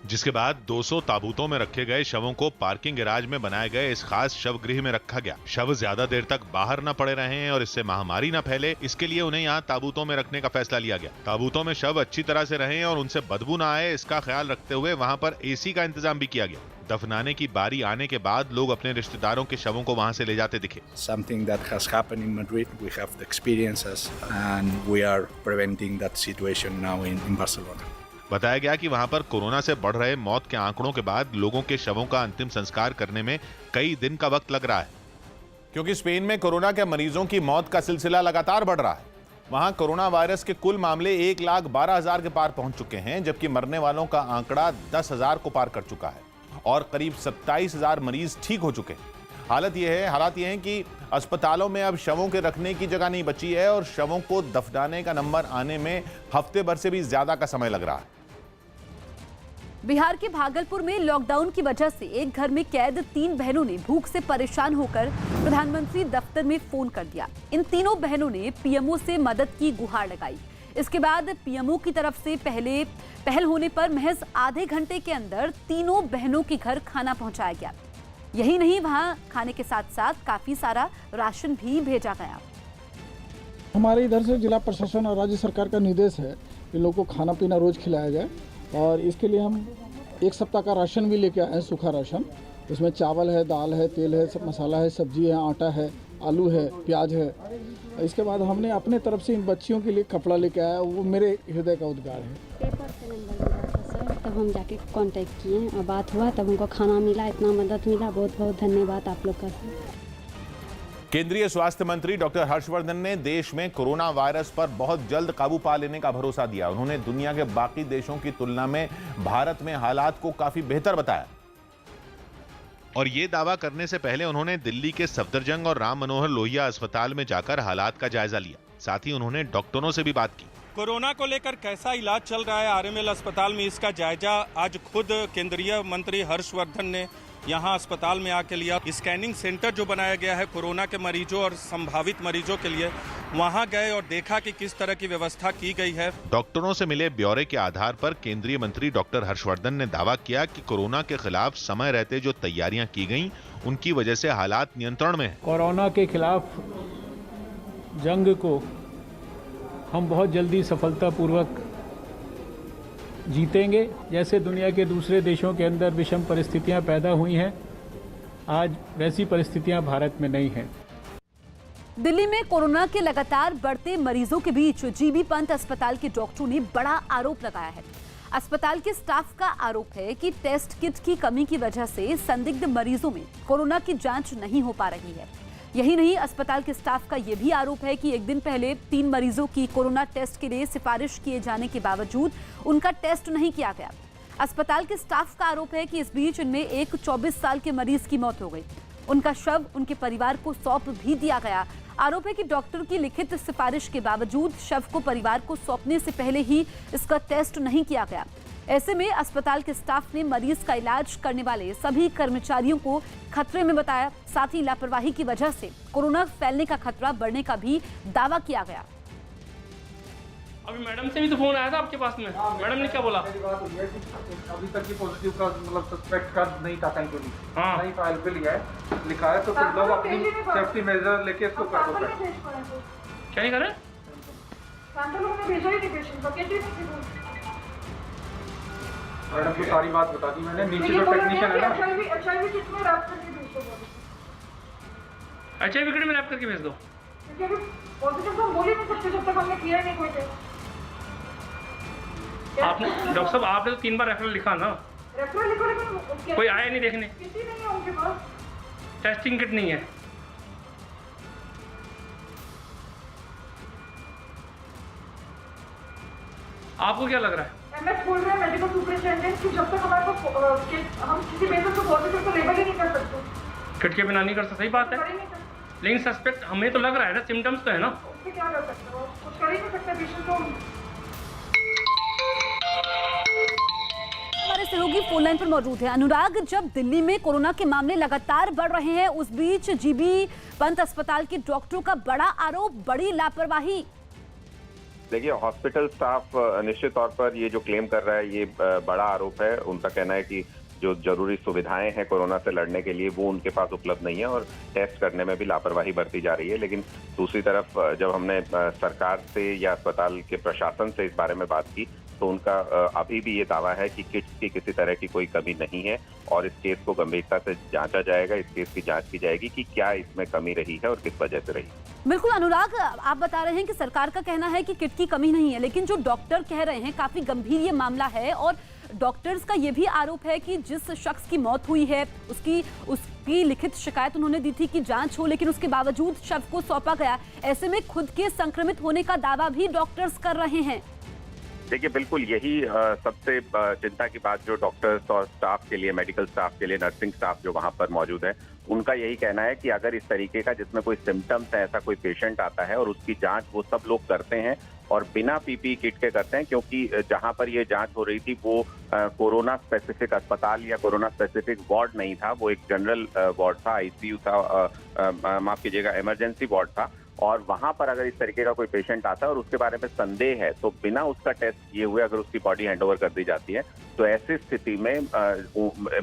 जिसके बाद 200 ताबूतों में रखे गए शवों को पार्किंग गैराज में बनाए गए इस खास शव गृह में रखा गया। शव ज्यादा देर तक बाहर न पड़े रहें और इससे महामारी न फैले, इसके लिए उन्हें यहाँ ताबूतों में रखने का फैसला लिया गया। ताबूतों में शव अच्छी तरह से रहें और उनसे बदबू न आए, इसका ख्याल रखते हुए वहाँ पर एसी का इंतजाम भी किया गया। दफनाने की बारी आने के बाद लोग अपने रिश्तेदारों के शवों को वहाँ से ले जाते दिखे। Something that has happened in Madrid, we have the experiences and we are preventing that situation now in Barcelona. बताया गया कि वहां पर कोरोना से बढ़ रहे मौत के आंकड़ों के बाद लोगों के शवों का अंतिम संस्कार करने में कई दिन का वक्त लग रहा है, क्योंकि स्पेन में कोरोना के मरीजों की मौत का सिलसिला लगातार बढ़ रहा है। वहां कोरोना वायरस के कुल मामले 1,12,000 के पार पहुंच चुके हैं, जबकि मरने वालों का आंकड़ा 10,000 को पार कर चुका है और करीब 27,000 मरीज ठीक हो चुके हैं। हालात ये है कि अस्पतालों में अब शवों के रखने की जगह नहीं बची है और शवों को दफनाने का नंबर आने में हफ्ते भर से भी ज्यादा का समय लग रहा है। बिहार के भागलपुर में लॉकडाउन की वजह से एक घर में कैद 3 बहनों ने भूख से परेशान होकर प्रधानमंत्री दफ्तर में फोन कर दिया। इन तीनों बहनों ने पीएमओ से मदद की गुहार लगाई। इसके बाद पीएमओ की तरफ से पहल होने पर महज आधे घंटे के अंदर तीनों बहनों के घर खाना पहुंचाया गया। यही नहीं, वहां खाने के साथ साथ काफी सारा राशन भी भेजा गया। हमारे इधर से जिला प्रशासन और राज्य सरकार का निर्देश है कि लोगों को खाना पीना रोज खिलाया जाए और इसके लिए हम 1 सप्ताह का राशन भी लेके आए हैं, सूखा राशन। उसमें चावल है, दाल है, तेल है, सब मसाला है, सब्जी है, आटा है, आलू है, प्याज है। इसके बाद हमने अपने तरफ से इन बच्चियों के लिए कपड़ा लेके आया, वो मेरे हृदय का उद्गार है। पेपर से नंबर मिला था सर, तब हम जाके कांटेक्ट किए और बात हुआ, तब हमको खाना मिला, इतना मदद मिला। बहुत बहुत धन्यवाद आप लोग का। केंद्रीय स्वास्थ्य मंत्री डॉक्टर हर्षवर्धन ने देश में कोरोना वायरस पर बहुत जल्द काबू पा लेने का भरोसा दिया। उन्होंने दुनिया के बाकी देशों की तुलना में भारत में हालात को काफी बेहतर बताया और ये दावा करने से पहले उन्होंने दिल्ली के सफदरजंग और राम मनोहर लोहिया अस्पताल में जाकर हालात का जायजा लिया। साथ ही उन्होंने डॉक्टरों से भी बात की। कोरोना को लेकर कैसा इलाज चल रहा है आरएमएल अस्पताल में, इसका जायजा आज खुद केंद्रीय मंत्री हर्षवर्धन ने यहाँ अस्पताल में आके लिया। स्कैनिंग सेंटर जो बनाया गया है कोरोना के मरीजों और संभावित मरीजों के लिए, वहाँ गए और देखा कि किस तरह की व्यवस्था की गई है। डॉक्टरों से मिले ब्यौरे के आधार पर केंद्रीय मंत्री डॉक्टर हर्षवर्धन ने दावा किया कि कोरोना के खिलाफ समय रहते जो तैयारियां की गईं, उनकी वजह से हालात नियंत्रण में हैं। कोरोना के खिलाफ जंग को हम बहुत जल्दी सफलतापूर्वक जीतेंगे। जैसे दुनिया के दूसरे देशों के अंदर विषम परिस्थितियां पैदा हुई हैं, आज वैसी परिस्थितियां भारत में नहीं हैं। दिल्ली में कोरोना के लगातार बढ़ते मरीजों के बीच जीबी पंत अस्पताल के डॉक्टरों ने बड़ा आरोप लगाया है। अस्पताल के स्टाफ का आरोप है कि टेस्ट किट की कमी की वजह से संदिग्ध मरीजों में कोरोना की जांच नहीं हो पा रही है। यही नहीं, अस्पताल के स्टाफ का यह भी आरोप है कि एक दिन पहले 3 मरीजों की कोरोना टेस्ट के लिए सिफारिश किए जाने के बावजूद उनका टेस्ट नहीं किया गया। अस्पताल के स्टाफ का आरोप है कि इस बीच इनमें एक 24 साल के मरीज की मौत हो गई। उनका शव उनके परिवार को सौंप भी दिया गया। आरोप है कि डॉक्टर की लिखित सिफारिश के बावजूद शव को परिवार को सौंपने से पहले ही इसका टेस्ट नहीं किया गया। ऐसे में अस्पताल के स्टाफ ने मरीज का इलाज करने वाले सभी कर्मचारियों को खतरे में बताया। साथ ही लापरवाही की वजह से कोरोना फैलने का खतरा बढ़ने का भी दावा किया गया। अभी मैडम से भी तो फोन आया था आपके पास में, मैडम ने क्या बोला? अभी तक ये पॉजिटिव का मतलब सस्पेक्ट का नहीं था कहीं पे भी। हाँ। नहीं फाइल पे लिखा है तो फिर लोग अपनी सेफ्टी मेजर लेके इसको कर दो। क्या ही करें? सैंपल उन्होंने भेजा ही नहीं पेशेंट का, कैसे मैडम को सारी बात बता दी मैंने, नीचे जो टेक्नीशियन है ना, HIV किट में रैप करके भेज दो, HIV किट में रैप करके भेज दो, क्योंकि अभी पॉजिटिव तो हम बोल ही नहीं सकते जब तक हमने किया ही नहीं कोई टेस्ट। आपने डॉक्टर साहब आपने तो 3 बार रेफरल लिखा ना, रेफरल लिखो लेकिन कोई आया नहीं देखने, किसी नहीं है उनके पास, टेस्टिंग किट नहीं है। आपको क्या लग रहा है? MS बोल रहे हैं मेडिकल सुपरिटेंडेंट कि जब तक हमारे पास हम किसी पेशेंट को पॉजिटिव को लेबल ही नहीं कर सकते, किट के बिना नहीं कर सकते, सही बात है, लेकिन सस्पेक्ट हमें तो लग रहा है ना, सिम्टम्स तो है ना, उससे क्या कर सकते हो, कुछ कर ही नहीं सकते पेशेंट को। हमारे सहयोगी फोन लाइन पर मौजूद है अनुराग। जब दिल्ली में कोरोना के मामले लगातार बढ़ रहे हैं, उस बीच GB पंत अस्पताल के डॉक्टरों का बड़ा आरोप, बड़ी लापरवाही। देखिए, हॉस्पिटल स्टाफ निश्चित तौर पर ये जो क्लेम कर रहा है ये बड़ा आरोप है। उनका कहना है कि जो जरूरी सुविधाएं हैं कोरोना से लड़ने के लिए वो उनके पास उपलब्ध नहीं है और टेस्ट करने में भी लापरवाही बरती जा रही है। लेकिन दूसरी तरफ जब हमने सरकार से या अस्पताल के प्रशासन से इस बारे में बात की तो उनका अभी भी ये दावा है कि किट्स की किसी तरह की कोई कमी नहीं है और इस केस को गंभीरता से जांचा जाएगा। इस केस की जांच की जाएगी कि क्या इसमें कमी रही है और किस वजह से रही। बिल्कुल अनुराग, आप बता रहे हैं कि सरकार का कहना है कि किट की कमी नहीं है, लेकिन जो डॉक्टर कह रहे हैं काफी गंभीर ये मामला है और डॉक्टर्स का ये भी आरोप है कि जिस शख्स की मौत हुई है उसकी लिखित शिकायत उन्होंने दी थी कि जांच हो, लेकिन उसके बावजूद शव को सौंपा गया। ऐसे में खुद के संक्रमित होने का दावा भी डॉक्टर्स कर रहे हैं। देखिए, बिल्कुल यही सबसे चिंता की बात जो डॉक्टर्स और स्टाफ के लिए, मेडिकल स्टाफ के लिए, नर्सिंग स्टाफ जो वहां पर मौजूद है, उनका यही कहना है कि अगर इस तरीके का जिसमें कोई सिम्टम्स है, ऐसा कोई पेशेंट आता है और उसकी जांच वो सब लोग करते हैं और बिना PPE किट के करते हैं, क्योंकि जहां पर ये जांच हो रही थी वो कोरोना स्पेसिफिक अस्पताल या कोरोना स्पेसिफिक वार्ड नहीं था, वो एक जनरल वार्ड था, ICU था, माफ कीजिएगा इमरजेंसी वार्ड था। और वहां पर अगर इस तरीके का कोई पेशेंट आता है और उसके बारे में संदेह है तो बिना उसका टेस्ट किए हुए अगर उसकी बॉडी हैंडओवर कर दी जाती है तो ऐसी स्थिति में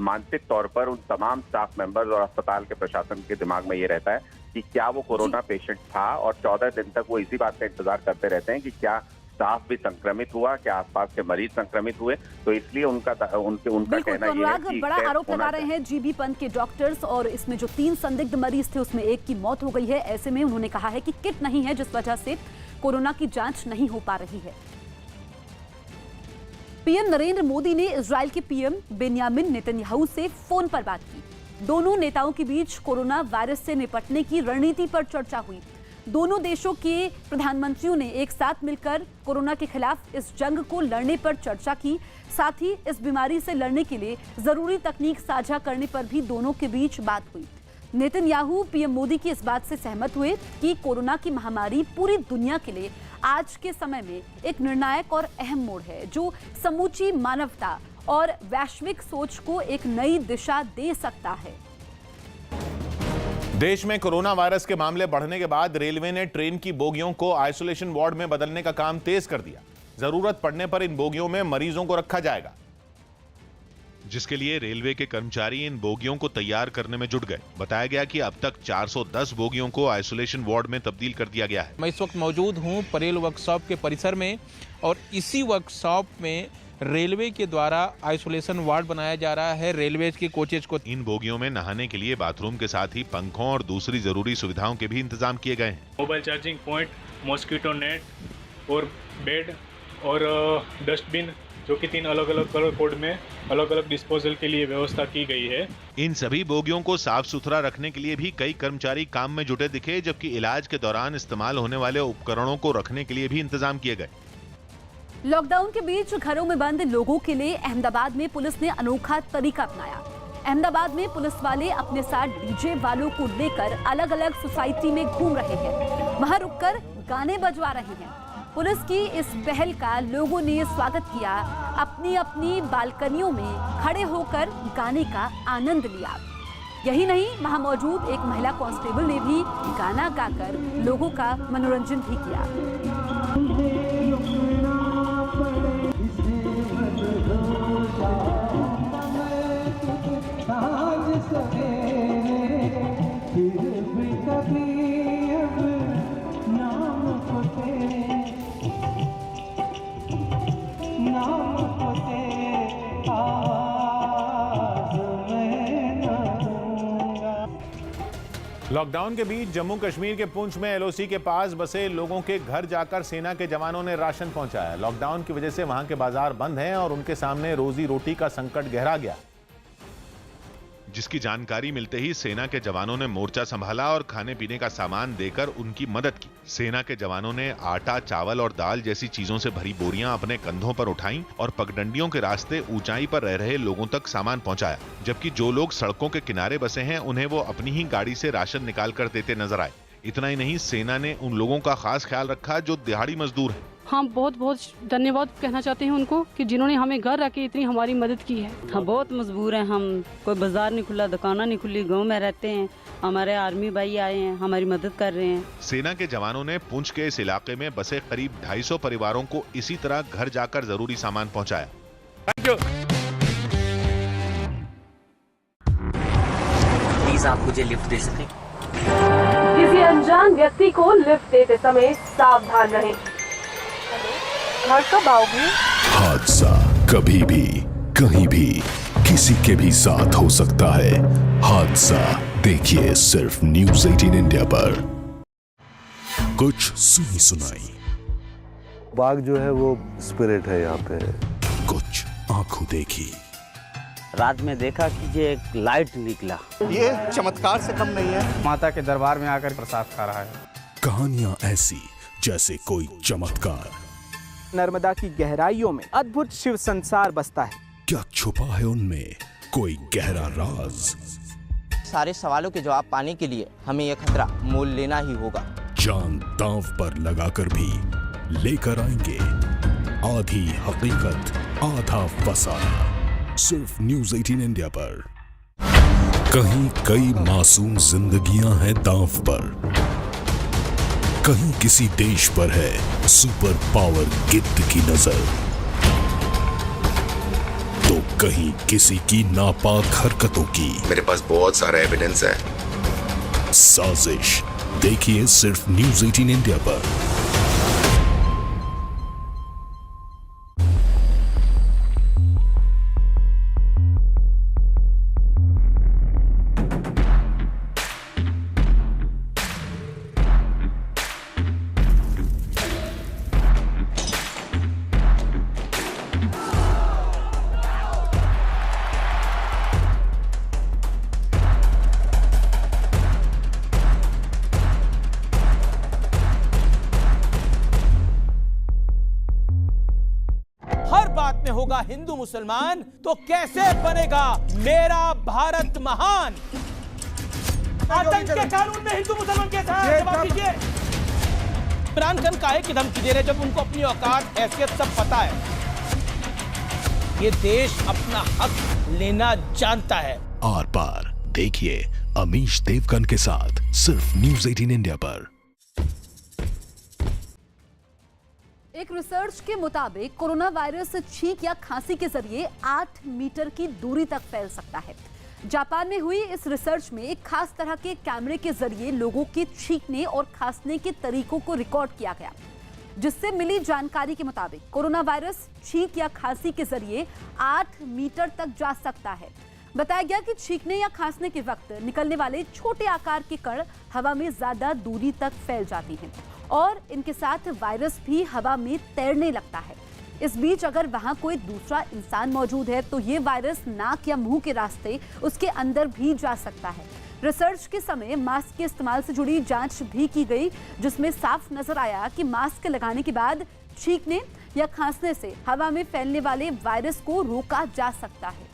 मानसिक तौर पर उन तमाम स्टाफ मेंबर्स और अस्पताल के प्रशासन के दिमाग में ये रहता है कि क्या वो कोरोना पेशेंट था और 14 दिन तक वो इसी बात का इंतजार करते रहते हैं कि क्या स्टाफ भी संक्रमित हुआ, क्या आसपास के मरीज संक्रमित हुए। तो इसलिए उनका कहना यह है कि बड़ा आरोप लगा रहे हैं GB पंत के डॉक्टर्स और इसमें जो 3 संदिग्ध मरीज थे उसमें एक की मौत हो गई है। ऐसे में उन्होंने कहा है कि किट नहीं है जिस वजह से कोरोना की जांच नहीं हो पा रही है। PM नरेंद्र मोदी ने इजराइल के PM बेन्यामिन नेतन्याहू से फोन पर बात की। दोनों नेताओं के बीच कोरोना वायरस से निपटने की रणनीति पर चर्चा हुई। दोनों देशों के प्रधानमंत्रियों ने एक साथ मिलकर कोरोना के खिलाफ इस जंग को लड़ने पर चर्चा की। साथ ही इस बीमारी से लड़ने के लिए जरूरी तकनीक साझा करने पर भी दोनों के बीच बात हुई। नेतन्याहू PM मोदी की इस बात से सहमत हुए कि कोरोना की महामारी पूरी दुनिया के लिए आज के समय में एक निर्णायक और अहम मोड़ है जो समूची मानवता और वैश्विक सोच को एक नई दिशा दे सकता है। देश में कोरोना वायरस के मामले बढ़ने के बाद रेलवे ने ट्रेन की बोगियों को आइसोलेशन वार्ड में बदलने का काम तेज कर दिया। जरूरत पड़ने पर इन बोगियों में मरीजों को रखा जाएगा, जिसके लिए रेलवे के कर्मचारी इन बोगियों को तैयार करने में जुट गए। बताया गया कि अब तक 410 बोगियों को आइसोलेशन वार्ड में तब्दील कर दिया गया है। मैं इस वक्त मौजूद हूं परेल वर्कशॉप के परिसर में और इसी वर्कशॉप में रेलवे के द्वारा आइसोलेशन वार्ड बनाया जा रहा है रेलवे की कोचेज को। इन बोगियों में नहाने के लिए बाथरूम के साथ ही पंखों और दूसरी जरूरी सुविधाओं के भी इंतजाम किए गए हैं। Mobile charging point, mosquito net और बेड और डस्टबिन जो कि 3 अलग अलग कलर कोड में अलग अलग डिस्पोजल के लिए व्यवस्था की गई है। इन सभी बोगियों को साफ सुथरा रखने के लिए भी कई कर्मचारी काम में जुटे दिखे, जबकि इलाज के दौरान इस्तेमाल होने वाले उपकरणों को रखने के लिए भी इंतजाम किए गए। लॉकडाउन के बीच घरों में बंद लोगों के लिए अहमदाबाद में पुलिस ने अनोखा तरीका अपनाया। अहमदाबाद में पुलिस वाले अपने साथ डीजे वालों को लेकर अलग अलग सोसाइटी में घूम रहे हैं, वहां रुककर गाने बजवा रहे हैं। पुलिस की इस पहल का लोगों ने स्वागत किया, अपनी अपनी बालकनियों में खड़े होकर गाने का आनंद लिया। यही नहीं, वहां मौजूद एक महिला कांस्टेबल ने भी गाना गाकर लोगों का मनोरंजन भी किया। लॉकडाउन के बीच जम्मू कश्मीर के पुंछ में एलओसी के पास बसे लोगों के घर जाकर सेना के जवानों ने राशन पहुंचाया। लॉकडाउन की वजह से वहां के बाजार बंद हैं और उनके सामने रोजी रोटी का संकट गहरा गया, जिसकी जानकारी मिलते ही सेना के जवानों ने मोर्चा संभाला और खाने पीने का सामान देकर उनकी मदद की। सेना के जवानों ने आटा, चावल और दाल जैसी चीजों से भरी बोरियां अपने कंधों पर उठाईं और पगडंडियों के रास्ते ऊंचाई पर रह रहे लोगों तक सामान पहुंचाया, जबकि जो लोग सड़कों के किनारे बसे हैं उन्हें वो अपनी ही गाड़ी से राशन निकाल कर देते नजर आए। इतना ही नहीं, सेना ने उन लोगों का खास ख्याल रखा जो दिहाड़ी मजदूर हैं। हम बहुत बहुत धन्यवाद कहना चाहते हैं उनको कि जिन्होंने हमें घर रख के इतनी हमारी मदद की है। हम बहुत मजबूर हैं, हम कोई बाजार नहीं खुला, दुकाना नहीं खुली, गांव में रहते हैं। हमारे आर्मी भाई आए हैं, हमारी मदद कर रहे हैं। सेना के जवानों ने पुंछ के इस इलाके में बसे करीब 250 परिवारों को इसी तरह घर जाकर जरूरी सामान पहुंचाया। Thank you. प्लीज आप मुझे लिफ्ट दे सकें? किसी अनजान व्यक्ति को लिफ्ट देते समय सावधान रहें। घर कब आओगे? हादसा कभी भी कहीं भी किसी के भी साथ हो सकता है। हादसा देखिए सिर्फ न्यूज़ 18 इंडिया पर। कुछ सुनी सुनाई, बाघ जो है वो स्पिरिट है यहाँ पे। कुछ आंखों देखी, रात में देखा कि ये एक लाइट निकला। ये चमत्कार से कम नहीं है। माता के दरबार में आकर प्रसाद खा रहा है। कहानियां ऐसी जैसे कोई चमत्कार। नर्मदा की गहराइयों में अद्भुत शिव संसार बसता है। क्या छुपा है उनमें कोई गहरा राज? सारे सवालों के जवाब पाने के लिए हमें यह खतरा मोल लेना ही होगा। जान दांव पर लगाकर भी लेकर आएंगे आधी हकीकत आधा फसाना, सिर्फ न्यूज़ 18 इंडिया पर। कहीं कई मासूम जिंदगियां हैं दांव पर, कहीं किसी देश पर है सुपर पावर गिद्ध की नजर, तो कहीं किसी की नापाक हरकतों की। मेरे पास बहुत सारा एविडेंस है। साजिश देखिए सिर्फ न्यूज़ 18 इंडिया पर। बात में होगा हिंदू मुसलमान तो कैसे बनेगा मेरा भारत महान? आतंक के कानून में हिंदू मुसलमान कैसा है? जवाब दीजिए। इमरान खान काहे की धमकी दे रहे जब उनको अपनी औकात हैसियत सब पता है? ये देश अपना हक लेना जानता है। आर पार देखिए अमीश देवगन के साथ सिर्फ न्यूज़ 18 इंडिया पर। एक रिसर्च के मुताबिक कोरोना वायरस छींक या खांसी के जरिए 8 मीटर की दूरी तक फैल सकता है। जापान में हुई इस रिसर्च में एक खास तरह के कैमरे के जरिए लोगों के छींकने और खांसने के तरीकों को रिकॉर्ड किया गया, जिससे मिली जानकारी के मुताबिक कोरोना वायरस छींक या खांसी के जरिए 8 मीटर तक जा सकता है। बताया गया कि छींकने या खांसने के वक्त निकलने वाले छोटे आकार के कण हवा में ज्यादा दूरी तक फैल जाती हैं और इनके साथ वायरस भी हवा में तैरने लगता है। इस बीच अगर वहां कोई दूसरा इंसान मौजूद है तो ये वायरस नाक या मुंह के रास्ते उसके अंदर भी जा सकता है। रिसर्च के समय मास्क के इस्तेमाल से जुड़ी जांच भी की गई, जिसमें साफ नजर आया कि मास्क लगाने के बाद छींकने या खांसने से हवा में फैलने वाले वायरस को रोका जा सकता है।